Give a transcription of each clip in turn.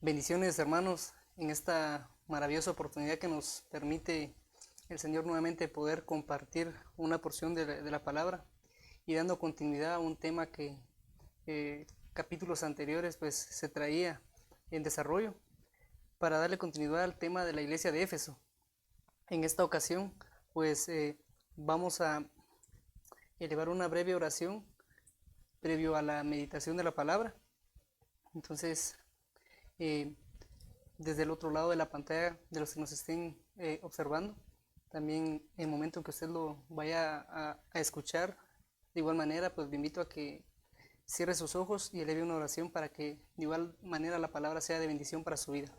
Bendiciones, hermanos, en esta maravillosa oportunidad que nos permite el Señor nuevamente poder compartir una porción de la palabra y dando continuidad a un tema que capítulos anteriores pues se traía en desarrollo para darle continuidad al tema de la iglesia de Éfeso. En esta ocasión pues vamos a elevar una breve oración previo a la meditación de la palabra. Entonces, desde el otro lado de la pantalla, de los que nos estén observando, también en el momento en que usted lo vaya a escuchar, de igual manera, pues le invito a que cierre sus ojos y eleve una oración para que de igual manera la palabra sea de bendición para su vida.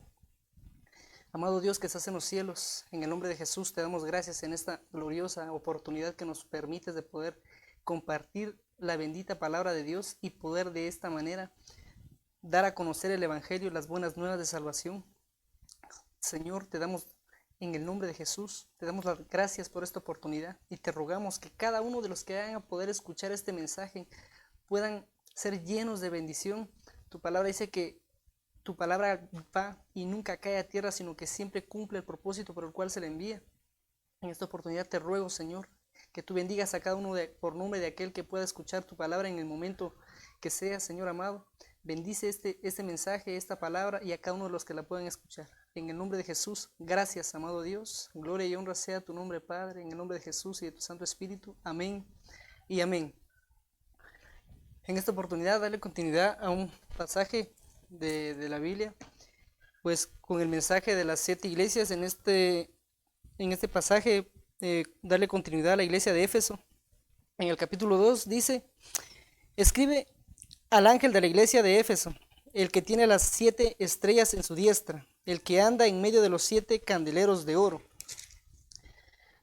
Amado Dios que estás en los cielos, en el nombre de Jesús te damos gracias en esta gloriosa oportunidad que nos permites de poder compartir la bendita palabra de Dios y poder de esta manera dar a conocer el Evangelio y las buenas nuevas de salvación. Señor, te damos en el nombre de Jesús, te damos las gracias por esta oportunidad y te rogamos que cada uno de los que vayan a poder escuchar este mensaje puedan ser llenos de bendición. Tu palabra dice que tu palabra va y nunca cae a tierra, sino que siempre cumple el propósito por el cual se le envía. En esta oportunidad te ruego, Señor, que tú bendigas a cada uno por nombre de aquel que pueda escuchar tu palabra en el momento que sea, Señor amado. Bendice este mensaje, esta palabra y a cada uno de los que la puedan escuchar. En el nombre de Jesús, gracias, amado Dios. Gloria y honra sea tu nombre, Padre, en el nombre de Jesús y de tu Santo Espíritu. Amén y amén. En esta oportunidad, darle continuidad a un pasaje de la Biblia, pues con el mensaje de las 7 iglesias. En este pasaje, darle continuidad a la iglesia de Éfeso. En el capítulo 2 dice: escribe al ángel de la iglesia de Éfeso, el que tiene las 7 estrellas en su diestra, el que anda en medio de los 7 candeleros de oro.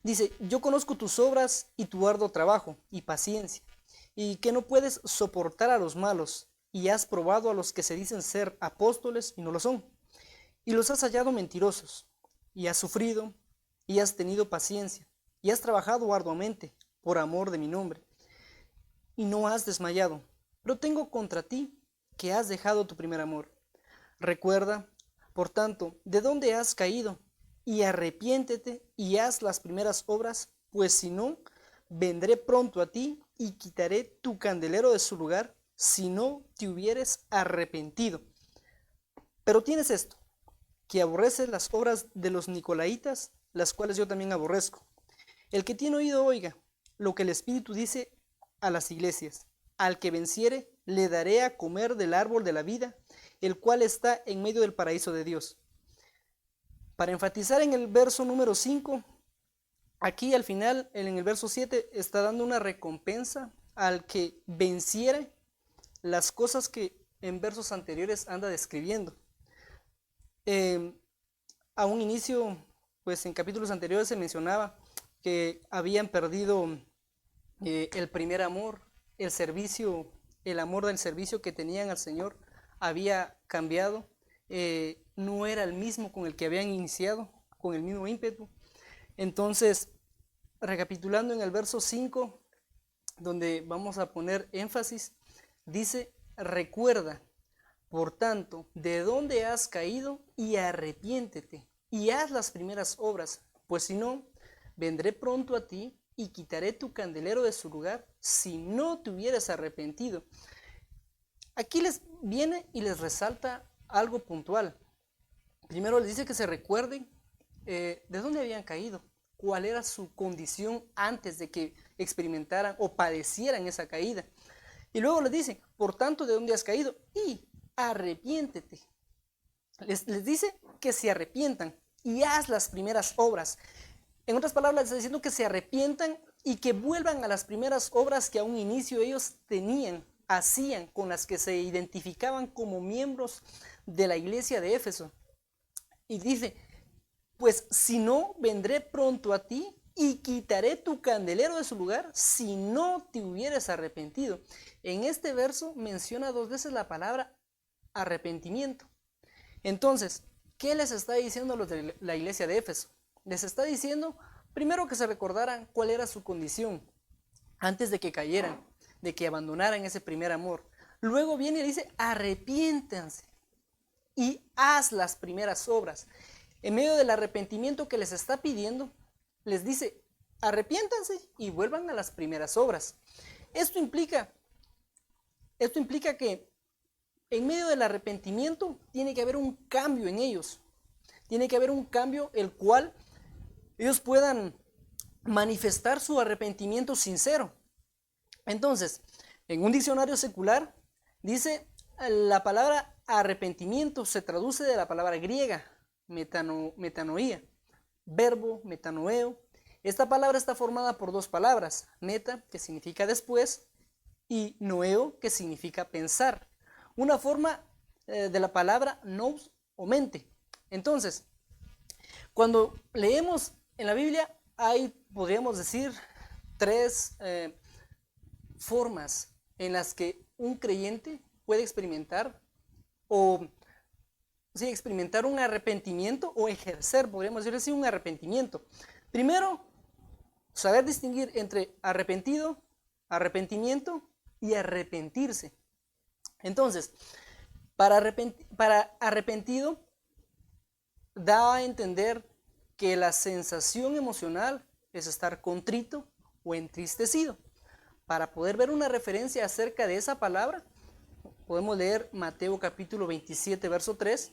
Dice: yo conozco tus obras y tu arduo trabajo y paciencia, y que no puedes soportar a los malos, y has probado a los que se dicen ser apóstoles y no lo son, y los has hallado mentirosos, y has sufrido, y has tenido paciencia, y has trabajado arduamente por amor de mi nombre, y no has desmayado. Pero tengo contra ti que has dejado tu primer amor. Recuerda, por tanto, de dónde has caído, y arrepiéntete y haz las primeras obras, pues si no, vendré pronto a ti y quitaré tu candelero de su lugar, si no te hubieres arrepentido. Pero tienes esto, que aborreces las obras de los nicolaitas, las cuales yo también aborrezco. El que tiene oído oiga lo que el Espíritu dice a las iglesias. Al que venciere, le daré a comer del árbol de la vida, el cual está en medio del paraíso de Dios. Para enfatizar en el verso número 5, aquí al final, en el verso 7, está dando una recompensa al que venciere las cosas que en versos anteriores anda describiendo. A un inicio, pues en capítulos anteriores se mencionaba que habían perdido el primer amor, el servicio, el amor del servicio que tenían al Señor había cambiado, no era el mismo con el que habían iniciado, con el mismo ímpetu. Entonces, recapitulando en el verso 5, donde vamos a poner énfasis, dice: recuerda, por tanto, de dónde has caído y arrepiéntete y haz las primeras obras, pues si no, vendré pronto a ti y quitaré tu candelero de su lugar si no te hubieras arrepentido. Aquí les viene y les resalta algo puntual. Primero les dice que se recuerden de dónde habían caído, cuál era su condición antes de que experimentaran o padecieran esa caída. Y luego les dice: por tanto, de dónde has caído y arrepiéntete. Les dice que se arrepientan y haz las primeras obras. En otras palabras, les está diciendo que se arrepientan y que vuelvan a las primeras obras que a un inicio ellos tenían, hacían, con las que se identificaban como miembros de la iglesia de Éfeso. Y dice: pues si no, vendré pronto a ti y quitaré tu candelero de su lugar si no te hubieras arrepentido. En este verso menciona 2 veces la palabra arrepentimiento. Entonces, ¿qué les está diciendo a los de la iglesia de Éfeso? Les está diciendo, primero, que se recordaran cuál era su condición antes de que cayeran, de que abandonaran ese primer amor. Luego viene y dice: arrepiéntanse. y haz las primeras obras. En medio del arrepentimiento que les está pidiendo, les dice, arrepiéntanse y vuelvan a las primeras obras. Esto implica que en medio del arrepentimiento tiene que haber un cambio en ellos. Tiene que haber un cambio el cual ellos puedan manifestar su arrepentimiento sincero. Entonces, en un diccionario secular dice, la palabra arrepentimiento se traduce de la palabra griega metanoía, verbo metanoeo. Esta palabra está formada por dos palabras, meta, que significa después, y noeo, que significa pensar. Una forma de la palabra nous o mente. Entonces, cuando leemos en la Biblia, hay, podríamos decir, tres formas en las que un creyente puede experimentar experimentar un arrepentimiento o ejercer, podríamos decir así, un arrepentimiento. Primero, saber distinguir entre arrepentido, arrepentimiento y arrepentirse. Entonces, para arrepentido da a entender que la sensación emocional es estar contrito o entristecido. Para poder ver una referencia acerca de esa palabra, podemos leer Mateo capítulo 27, verso 3.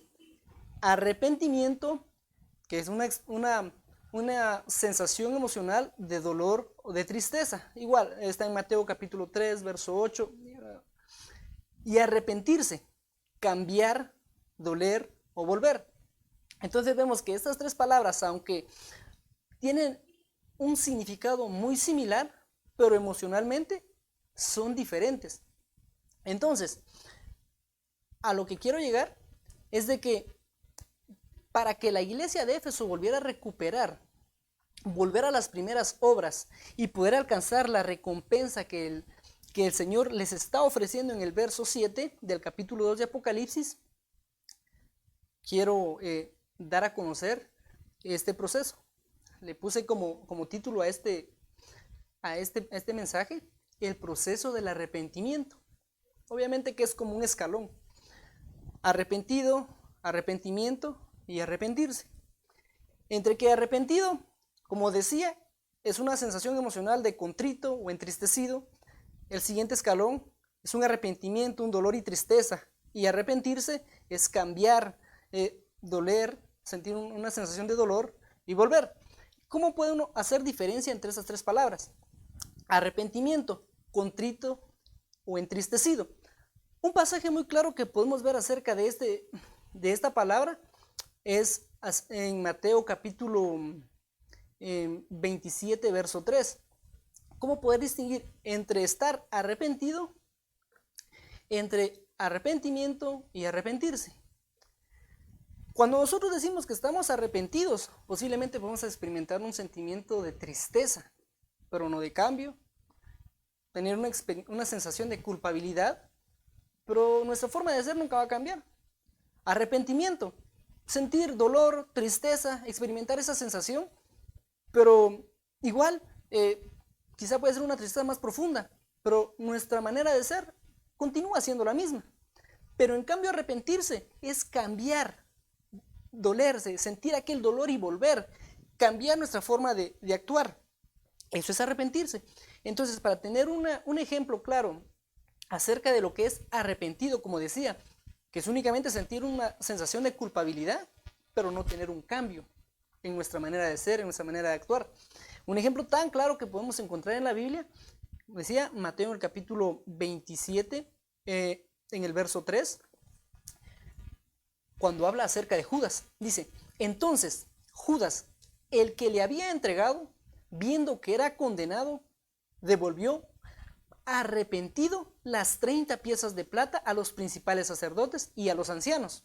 Arrepentimiento, que es una sensación emocional de dolor o de tristeza. Igual, está en Mateo capítulo 3, verso 8. Y arrepentirse, cambiar, doler o volver. Entonces vemos que estas tres palabras, aunque tienen un significado muy similar, pero emocionalmente son diferentes. Entonces, a lo que quiero llegar es de que para que la iglesia de Éfeso volviera a recuperar, volver a las primeras obras y poder alcanzar la recompensa que el Señor les está ofreciendo en el verso 7 del capítulo 2 de Apocalipsis, quiero dar a conocer este proceso. Le puse como título a este mensaje, el proceso del arrepentimiento. Obviamente que es como un escalón. Arrepentido, arrepentimiento y arrepentirse. Entre que arrepentido, como decía, es una sensación emocional de contrito o entristecido. El siguiente escalón es un arrepentimiento, un dolor y tristeza. Y arrepentirse es cambiar, doler, sentir una sensación de dolor y volver. ¿Cómo puede uno hacer diferencia entre esas tres palabras? Arrepentimiento, contrito o entristecido. Un pasaje muy claro que podemos ver acerca de esta palabra es en Mateo capítulo 27, verso 3. ¿Cómo poder distinguir entre estar arrepentido, entre arrepentimiento y arrepentirse? Cuando nosotros decimos que estamos arrepentidos, posiblemente vamos a experimentar un sentimiento de tristeza, pero no de cambio, tener una sensación de culpabilidad, pero nuestra forma de ser nunca va a cambiar. Arrepentimiento, sentir dolor, tristeza, experimentar esa sensación, pero igual, quizá puede ser una tristeza más profunda, pero nuestra manera de ser continúa siendo la misma. Pero en cambio arrepentirse es cambiar, dolerse, sentir aquel dolor y volver, cambiar nuestra forma de actuar. Eso es arrepentirse. Entonces, para tener un ejemplo claro acerca de lo que es arrepentido, como decía, que es únicamente sentir una sensación de culpabilidad, pero no tener un cambio en nuestra manera de ser, en nuestra manera de actuar. Un ejemplo tan claro que podemos encontrar en la Biblia, decía Mateo en el capítulo 27, en el verso 3, cuando habla acerca de Judas, dice, entonces Judas, el que le había entregado, viendo que era condenado, devolvió arrepentido las 30 piezas de plata a los principales sacerdotes y a los ancianos,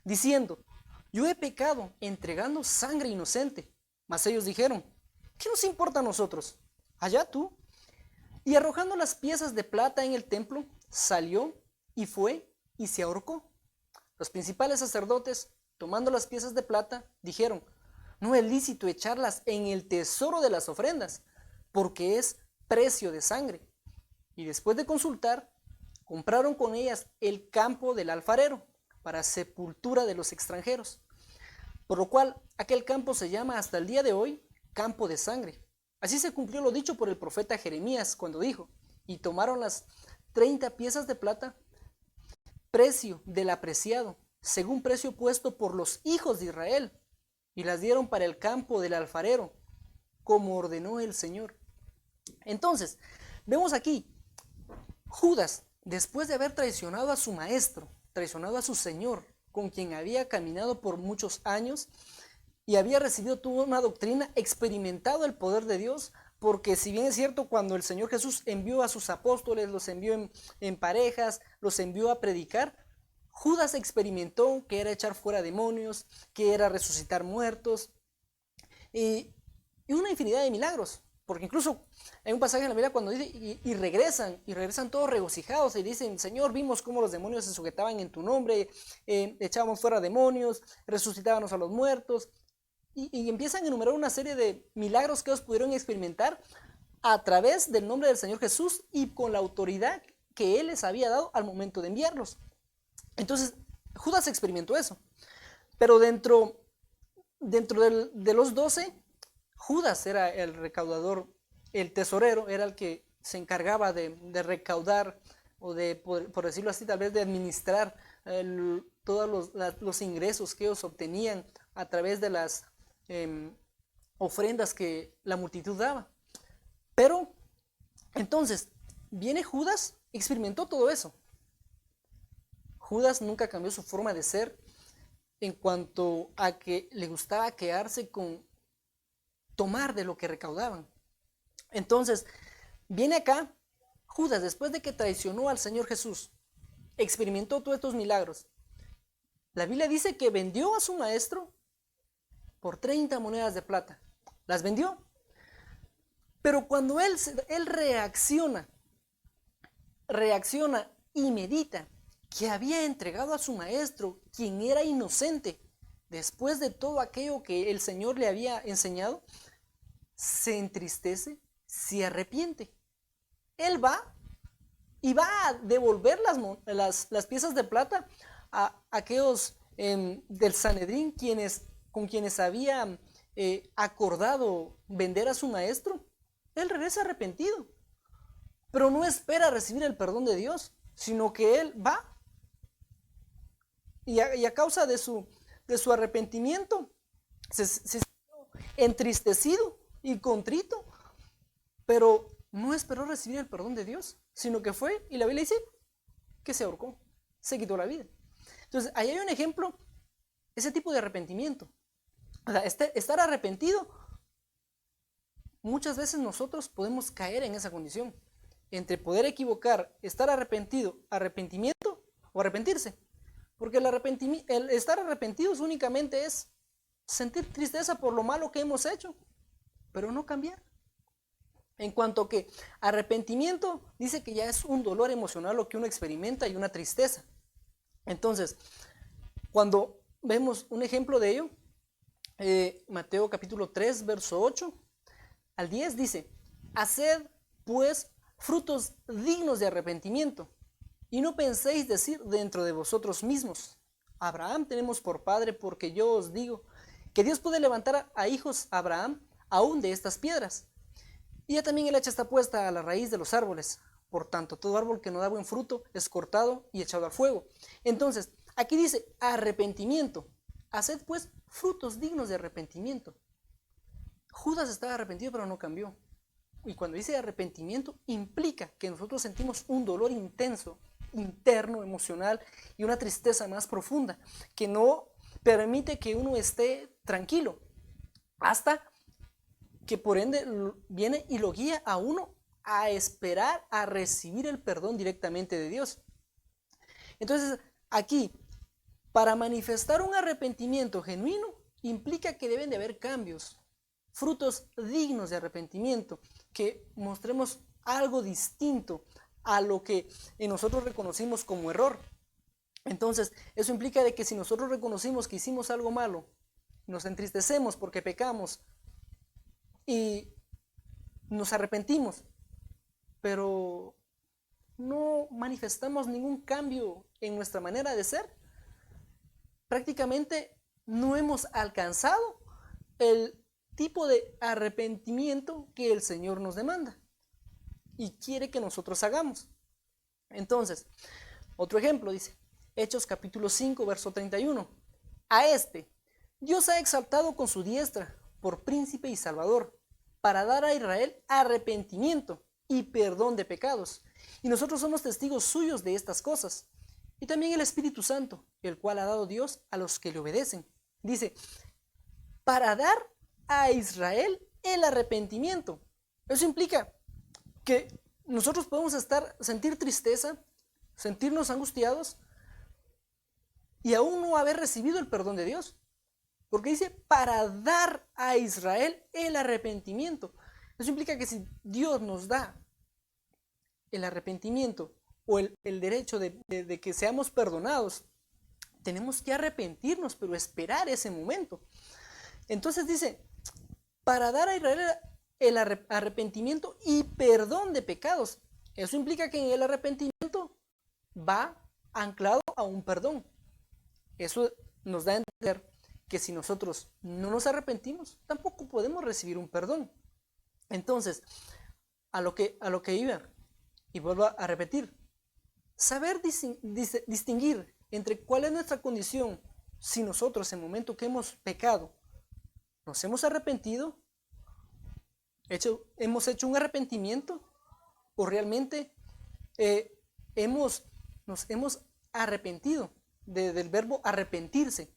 diciendo, yo he pecado entregando sangre inocente. Mas ellos dijeron, ¿qué nos importa a nosotros? Allá tú. Y arrojando las piezas de plata en el templo, salió y fue y se ahorcó. Los principales sacerdotes, tomando las piezas de plata, dijeron, no es lícito echarlas en el tesoro de las ofrendas, porque es precio de sangre. Y después de consultar, compraron con ellas el campo del alfarero, para sepultura de los extranjeros, por lo cual aquel campo se llama hasta el día de hoy campo de sangre. Así se cumplió lo dicho por el profeta Jeremías cuando dijo: y tomaron las 30 piezas de plata, precio del apreciado, según precio puesto por los hijos de Israel, y las dieron para el campo del alfarero, como ordenó el Señor. Entonces, vemos aquí, Judas, después de haber traicionado a su maestro, traicionado a su Señor, con quien había caminado por muchos años, y había recibido toda una doctrina, experimentado el poder de Dios, porque si bien es cierto, cuando el Señor Jesús envió a sus apóstoles, los envió en parejas, los envió a predicar, Judas experimentó que era echar fuera demonios, que era resucitar muertos, y una infinidad de milagros. Porque incluso hay un pasaje en la Biblia cuando dice, y regresan todos regocijados y dicen: Señor, vimos cómo los demonios se sujetaban en tu nombre, echábamos fuera demonios, resucitábamos a los muertos, y empiezan a enumerar una serie de milagros que ellos pudieron experimentar a través del nombre del Señor Jesús y con la autoridad que Él les había dado al momento de enviarlos. Entonces, Judas experimentó eso. Pero dentro de los 12, Judas era el recaudador, el tesorero, era el que se encargaba de recaudar, o de, por decirlo así, tal vez de administrar todos los ingresos que ellos obtenían a través de las ofrendas que la multitud daba. Pero entonces viene Judas, experimentó todo eso. Judas nunca cambió su forma de ser en cuanto a que le gustaba quedarse con tomar de lo que recaudaban. Entonces viene acá Judas, después de que traicionó al Señor Jesús, experimentó todos estos milagros. La Biblia dice que vendió a su maestro por 30 monedas de plata. Las vendió. Pero cuando él reacciona y medita que había entregado a su maestro, quien era inocente, después de todo aquello que el Señor le había enseñado, se entristece, se arrepiente. Él va y va a devolver las piezas de plata a aquellos del Sanedrín con quienes había acordado vender a su maestro. Él regresa arrepentido, pero no espera recibir el perdón de Dios, sino que él va y a causa de su arrepentimiento se sintió entristecido y contrito, pero no esperó recibir el perdón de Dios, sino que fue, y la Biblia dice que se ahorcó, se quitó la vida. Entonces, ahí hay un ejemplo, ese tipo de arrepentimiento. O sea, estar arrepentido, muchas veces nosotros podemos caer en esa condición, entre poder equivocar, estar arrepentimiento o arrepentirse. Porque el estar arrepentidos únicamente es sentir tristeza por lo malo que hemos hecho, pero no cambiar. En cuanto que arrepentimiento dice que ya es un dolor emocional lo que uno experimenta y una tristeza. Entonces, cuando vemos un ejemplo de ello, Mateo capítulo 3, verso 8 al 10 dice: haced pues frutos dignos de arrepentimiento, y no penséis decir dentro de vosotros mismos: Abraham tenemos por padre, porque yo os digo que Dios puede levantar a hijos a Abraham aún de estas piedras. Y ya también el hacha está puesta a la raíz de los árboles. Por tanto, todo árbol que no da buen fruto es cortado y echado al fuego. Entonces, aquí dice arrepentimiento. Haced pues frutos dignos de arrepentimiento. Judas estaba arrepentido, pero no cambió. Y cuando dice arrepentimiento, implica que nosotros sentimos un dolor intenso, interno, emocional, y una tristeza más profunda, que no permite que uno esté tranquilo, hasta que por ende viene y lo guía a uno a esperar a recibir el perdón directamente de Dios. Entonces, aquí, para manifestar un arrepentimiento genuino, implica que deben de haber cambios, frutos dignos de arrepentimiento, que mostremos algo distinto a lo que nosotros reconocimos como error. Entonces, eso implica de que si nosotros reconocimos que hicimos algo malo, nos entristecemos porque pecamos y nos arrepentimos, pero no manifestamos ningún cambio en nuestra manera de ser, prácticamente no hemos alcanzado el tipo de arrepentimiento que el Señor nos demanda y quiere que nosotros hagamos. Entonces, otro ejemplo dice, Hechos capítulo 5, verso 31. A este Dios ha exaltado con su diestra por príncipe y salvador, para dar a Israel arrepentimiento y perdón de pecados. Y nosotros somos testigos suyos de estas cosas. Y también el Espíritu Santo, el cual ha dado Dios a los que le obedecen. Dice, para dar a Israel el arrepentimiento. Eso implica que nosotros podemos sentir tristeza, sentirnos angustiados y aún no haber recibido el perdón de Dios. Porque dice, para dar a Israel el arrepentimiento. Eso implica que si Dios nos da el arrepentimiento o el derecho de que seamos perdonados, tenemos que arrepentirnos, pero esperar ese momento. Entonces dice, para dar a Israel el arrepentimiento y perdón de pecados. Eso implica que en el arrepentimiento va anclado a un perdón. Eso nos da a entender que si nosotros no nos arrepentimos, tampoco podemos recibir un perdón. Entonces, a lo que iba, y vuelvo a repetir, saber distinguir entre cuál es nuestra condición si nosotros en el momento que hemos pecado, nos hemos arrepentido, hemos hecho un arrepentimiento o realmente nos hemos arrepentido del verbo arrepentirse,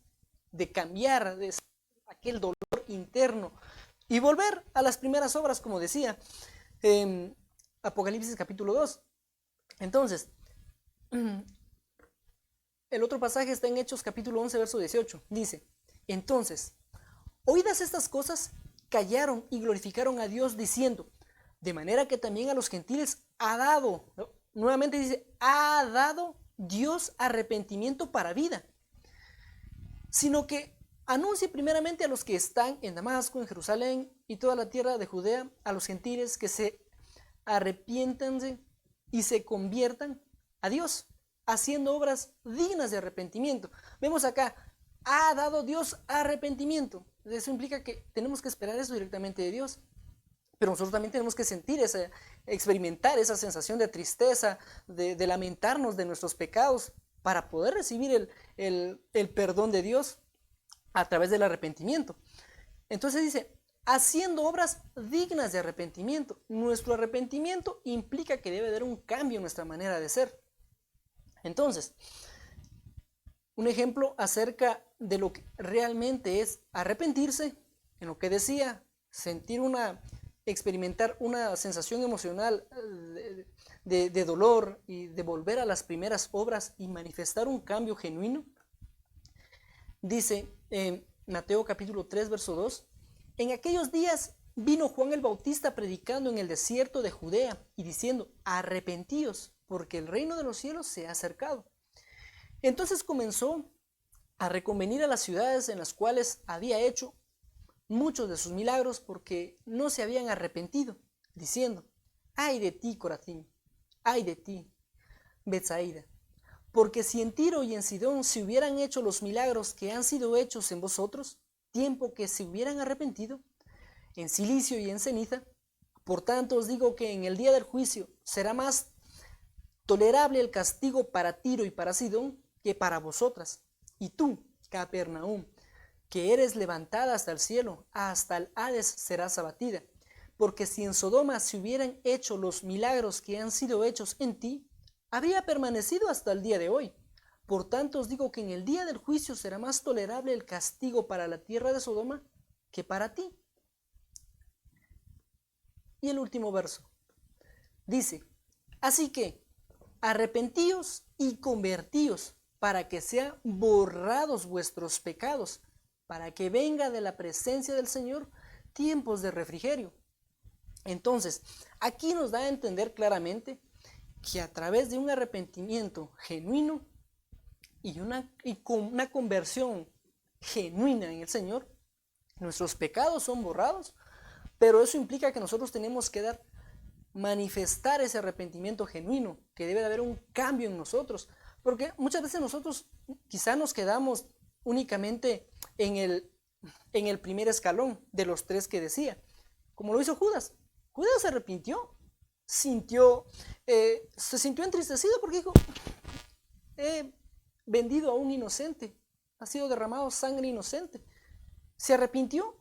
de cambiar de aquel dolor interno y volver a las primeras obras, como decía Apocalipsis capítulo 2. Entonces, el otro pasaje está en Hechos capítulo 11, verso 18. Dice, entonces, oídas estas cosas, callaron y glorificaron a Dios diciendo, de manera que también a los gentiles ha dado, ¿no? Nuevamente dice, ha dado Dios arrepentimiento para vida, sino que anuncie primeramente a los que están en Damasco, en Jerusalén y toda la tierra de Judea, a los gentiles que se arrepiéntanse y se conviertan a Dios, haciendo obras dignas de arrepentimiento. Vemos acá, ha dado Dios arrepentimiento. Eso implica que tenemos que esperar eso directamente de Dios. Pero nosotros también tenemos que experimentar esa sensación de tristeza, de lamentarnos de nuestros pecados para poder recibir el perdón de Dios a través del arrepentimiento. Entonces dice, haciendo obras dignas de arrepentimiento. Nuestro arrepentimiento implica que debe haber un cambio en nuestra manera de ser. Entonces, un ejemplo acerca de lo que realmente es arrepentirse, en lo que decía, experimentar una sensación emocional de dolor y de volver a las primeras obras y manifestar un cambio genuino. Dice en Mateo capítulo 3, verso 2, en aquellos días vino Juan el Bautista predicando en el desierto de Judea y diciendo, arrepentíos, porque el reino de los cielos se ha acercado. Entonces comenzó a reconvenir a las ciudades en las cuales había hecho muchos de sus milagros porque no se habían arrepentido, diciendo, ay de ti, Corazín, ay de ti, Betsaida, porque si en Tiro y en Sidón se hubieran hecho los milagros que han sido hechos en vosotros, tiempo que se hubieran arrepentido, en silicio y en ceniza, por tanto os digo que en el día del juicio será más tolerable el castigo para Tiro y para Sidón que para vosotras. Y tú, Capernaum, que eres levantada hasta el cielo, hasta el Hades serás abatida. Porque si en Sodoma se hubieran hecho los milagros que han sido hechos en ti, habría permanecido hasta el día de hoy. Por tanto os digo que en el día del juicio será más tolerable el castigo para la tierra de Sodoma que para ti. Y el último verso dice, así que arrepentíos y convertíos para que sean borrados vuestros pecados, para que venga de la presencia del Señor tiempos de refrigerio. Entonces, aquí nos da a entender claramente que a través de un arrepentimiento genuino y con una conversión genuina en el Señor, nuestros pecados son borrados, pero eso implica que nosotros tenemos que manifestar ese arrepentimiento genuino, que debe de haber un cambio en nosotros, porque muchas veces nosotros quizá nos quedamos únicamente en el primer escalón de los 3 que decía, como lo hizo Judas. Judas se arrepintió, se sintió entristecido porque dijo, he vendido a un inocente, ha sido derramado sangre inocente. Se arrepintió,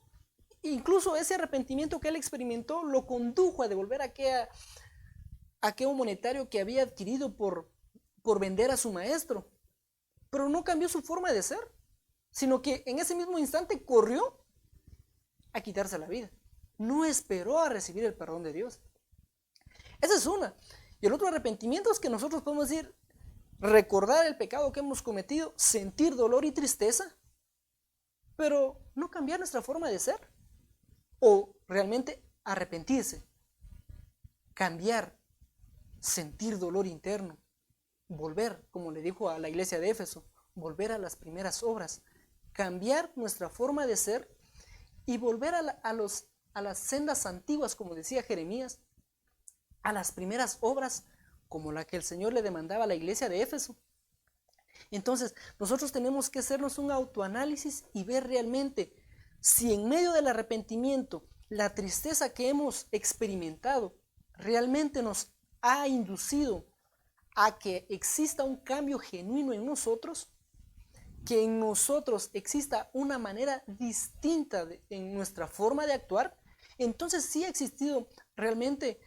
incluso ese arrepentimiento que él experimentó lo condujo a devolver aquello monetario que había adquirido por vender a su maestro. Pero no cambió su forma de ser, sino que en ese mismo instante corrió a quitarse la vida. No esperó a recibir el perdón de Dios. Esa es una. Y el otro arrepentimiento es que nosotros podemos decir, recordar el pecado que hemos cometido, sentir dolor y tristeza, pero no cambiar nuestra forma de ser. O realmente arrepentirse, cambiar, sentir dolor interno, volver, como le dijo a la iglesia de Éfeso, volver a las primeras obras, cambiar nuestra forma de ser y volver a las sendas antiguas, como decía Jeremías, a las primeras obras como la que el Señor le demandaba a la iglesia de Éfeso. Entonces, nosotros tenemos que hacernos un autoanálisis y ver realmente si en medio del arrepentimiento, la tristeza que hemos experimentado realmente nos ha inducido a que exista un cambio genuino en nosotros, que en nosotros exista una manera distinta en nuestra forma de actuar, entonces sí ha existido realmente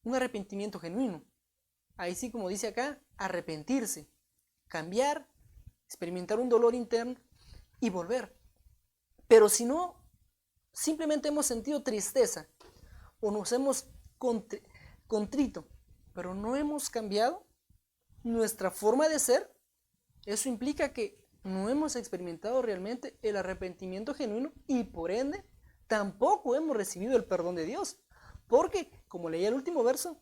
un arrepentimiento genuino. Ahí sí, como dice acá, arrepentirse, cambiar, experimentar un dolor interno y volver. Pero si no, simplemente hemos sentido tristeza o nos hemos contrito, pero no hemos cambiado nuestra forma de ser, eso implica que no hemos experimentado realmente el arrepentimiento genuino y por ende tampoco hemos recibido el perdón de Dios. Porque, como leía el último verso,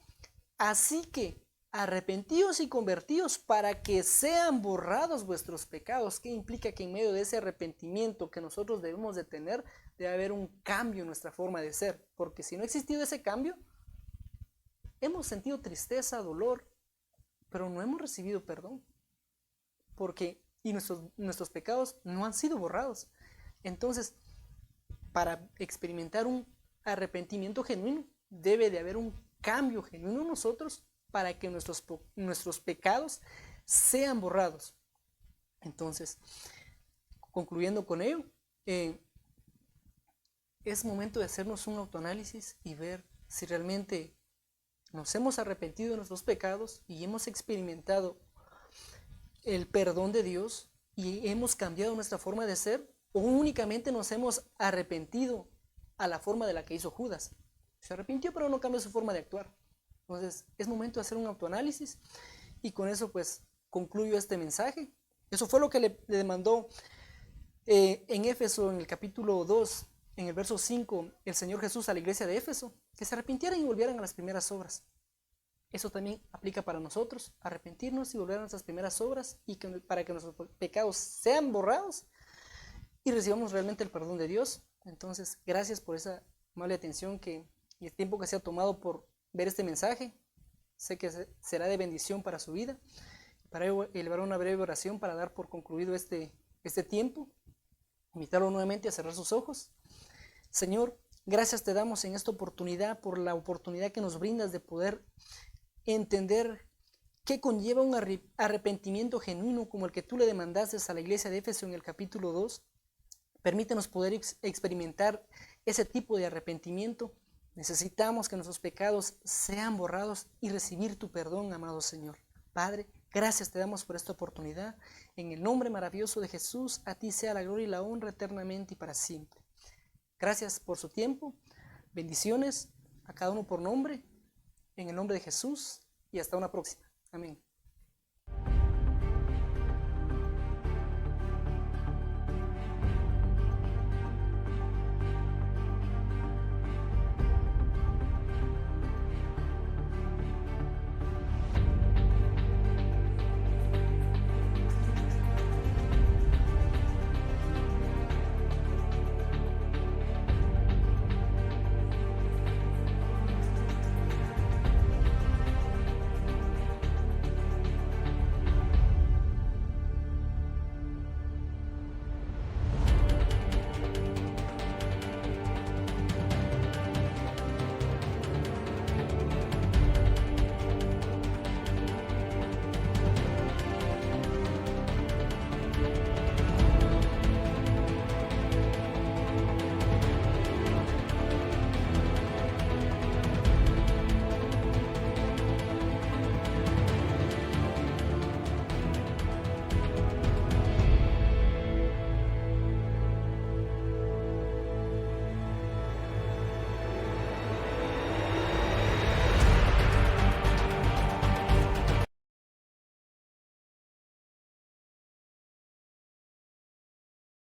así que arrepentidos y convertidos para que sean borrados vuestros pecados, que implica que en medio de ese arrepentimiento que nosotros debemos de tener, debe haber un cambio en nuestra forma de ser, porque si no ha existido ese cambio, hemos sentido tristeza, dolor, pero no hemos recibido perdón, y nuestros pecados no han sido borrados. Entonces, para experimentar un arrepentimiento genuino, debe de haber un cambio genuino en nosotros para que nuestros pecados sean borrados. Entonces, concluyendo con ello, es momento de hacernos un autoanálisis y ver si realmente nos hemos arrepentido de nuestros pecados y hemos experimentado el perdón de Dios y hemos cambiado nuestra forma de ser, o únicamente nos hemos arrepentido a la forma de la que hizo Judas. Se arrepintió pero no cambió su forma de actuar. Entonces es momento de hacer un autoanálisis y con eso pues concluyo este mensaje. Eso fue lo que le demandó en Éfeso, en el capítulo 2, en el verso 5, el Señor Jesús a la iglesia de Éfeso, que se arrepintieran y volvieran a las primeras obras. Eso también aplica para nosotros, arrepentirnos y volver a nuestras primeras obras para que nuestros pecados sean borrados y recibamos realmente el perdón de Dios. Entonces, gracias por esa amable atención y el tiempo que se ha tomado por ver este mensaje. Sé que será de bendición para su vida. Para elevar una breve oración para dar por concluido este tiempo. Invitarlo nuevamente a cerrar sus ojos. Señor, gracias te damos en esta oportunidad por la oportunidad que nos brindas de poder entender qué conlleva un arrepentimiento genuino como el que tú le demandaste a la iglesia de Éfeso en el capítulo 2. Permítenos poder experimentar ese tipo de arrepentimiento. Necesitamos que nuestros pecados sean borrados y recibir tu perdón, amado Señor. Padre, gracias te damos por esta oportunidad. En el nombre maravilloso de Jesús, a ti sea la gloria y la honra eternamente y para siempre. Gracias por su tiempo. Bendiciones a cada uno por nombre. En el nombre de Jesús y hasta una próxima. Amén.